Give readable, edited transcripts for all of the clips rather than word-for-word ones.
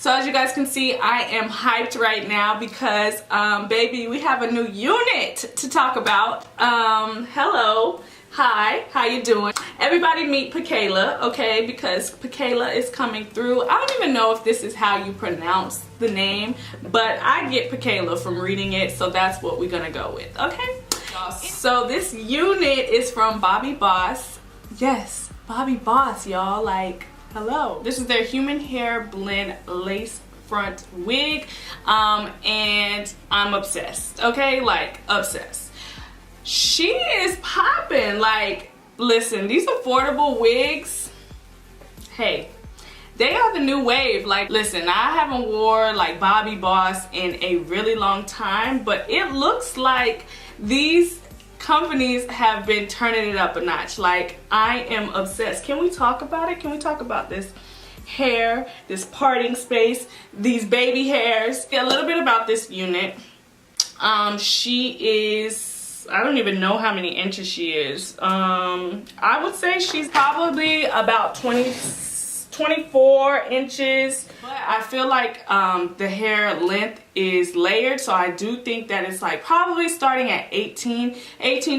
So as you guys can see, I am hyped right now because baby, we have a new unit to talk about. Hello, hi, how you doing? Everybody meet Pekela, okay, because Pekela is coming through. I don't even know if this is how you pronounce the name, but I get Pekela from reading it, so that's what we're gonna go with, okay? So this unit is from Bobbi Boss. Yes, Bobbi Boss, y'all, like, hello. This is their human hair blend lace front wig, and I'm obsessed, okay, like obsessed. She is popping. Like, listen, these affordable wigs, hey, they are the new wave. Like, listen, I haven't wore like Bobbi Boss in a really long time, but it looks like these companies have been turning it up a notch. Like, I am obsessed. Can we talk about it? Can we talk about this hair, this parting space, these baby hairs? A little bit about this unit. She is, I don't even know how many inches she is. I would say she's probably about 24 inches. But I feel like the hair length is layered, so I do think that it's like probably starting at 18,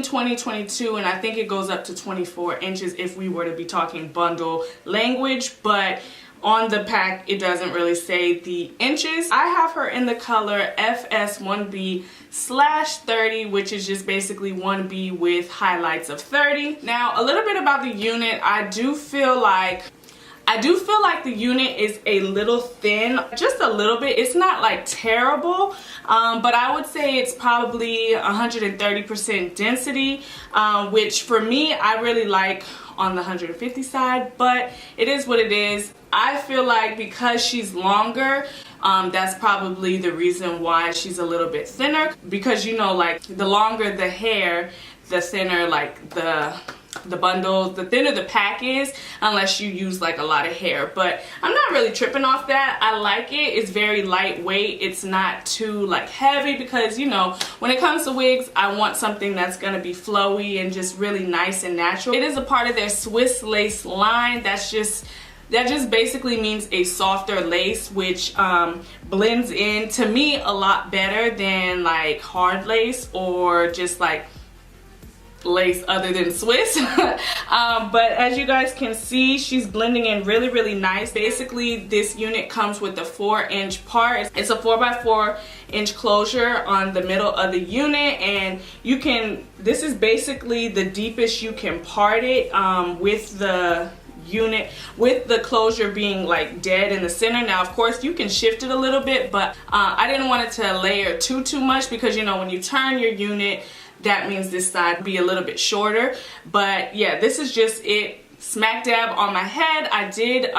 20, 22, and I think it goes up to 24 inches if we were to be talking bundle language, but on the pack it doesn't really say the inches. I have her in the color FS1B/30, which is just basically 1B with highlights of 30. Now, a little bit about the unit. I do feel like the unit is a little thin, just a little bit. It's not like terrible, but I would say it's probably 130% density, which for me, I really like on the 150 side, but it is what it is. I feel like because she's longer, that's probably the reason why she's a little bit thinner, because you know, like the longer the hair, the thinner like the bundle, the thinner the pack is, unless you use like a lot of hair. But I'm not really tripping off that. I like it. It's very lightweight. It's not too like heavy, because you know, when it comes to wigs, I want something that's gonna be flowy and just really nice and natural. It is a part of their Swiss lace line. That just basically means a softer lace, which blends in to me a lot better than like hard lace or just like lace other than Swiss. But as you guys can see, she's blending in really, really nice. Basically, this unit comes with a 4-inch part. It's a 4x4 inch closure on the middle of the unit, and you can, this is basically the deepest you can part it, with the unit, with the closure being like dead in the center. Now, of course, you can shift it a little bit, but I didn't want it to layer too much, because you know, when you turn your unit, that means this side will be a little bit shorter. But yeah, this is just it, smack dab on my head. I did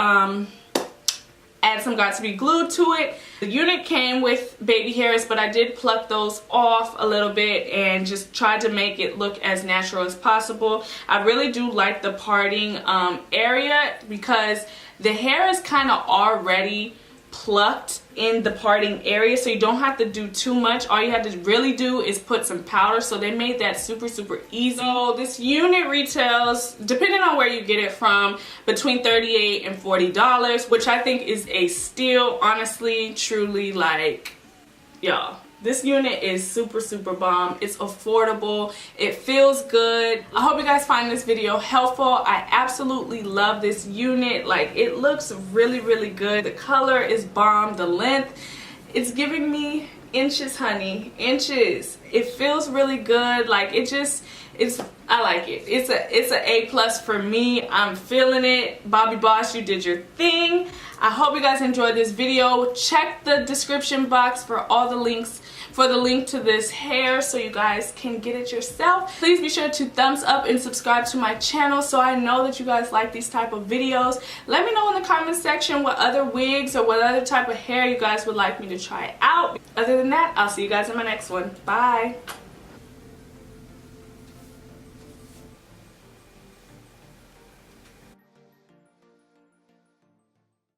add some Got2b glue to it. The unit came with baby hairs, but I did pluck those off a little bit and just tried to make it look as natural as possible. I really do like the parting area, because the hair is kind of already plucked in the parting area, so you don't have to do too much. All you have to really do is put some powder, so they made that super easy. So this unit retails, depending on where you get it from, between $38 and $40, which I think is a steal. Honestly, truly, like, y'all, this unit is super bomb. It's affordable. It feels good. I hope you guys find this video helpful. I absolutely love this unit. Like, it looks really good. The color is bomb. The length, it's giving me inches, honey, inches. It feels really good. Like, it just, I like it. It's a A+ for me. I'm feeling it. Bobbi Boss, you did your thing. I hope you guys enjoyed this video. Check the description box for all the links, for the link to this hair, so you guys can get it yourself. Please be sure to thumbs up and subscribe to my channel, so I know that you guys like these type of videos. Let me know in the comment section what other wigs or what other type of hair you guys would like me to try out. Other than that, I'll see you guys in my next one. Bye.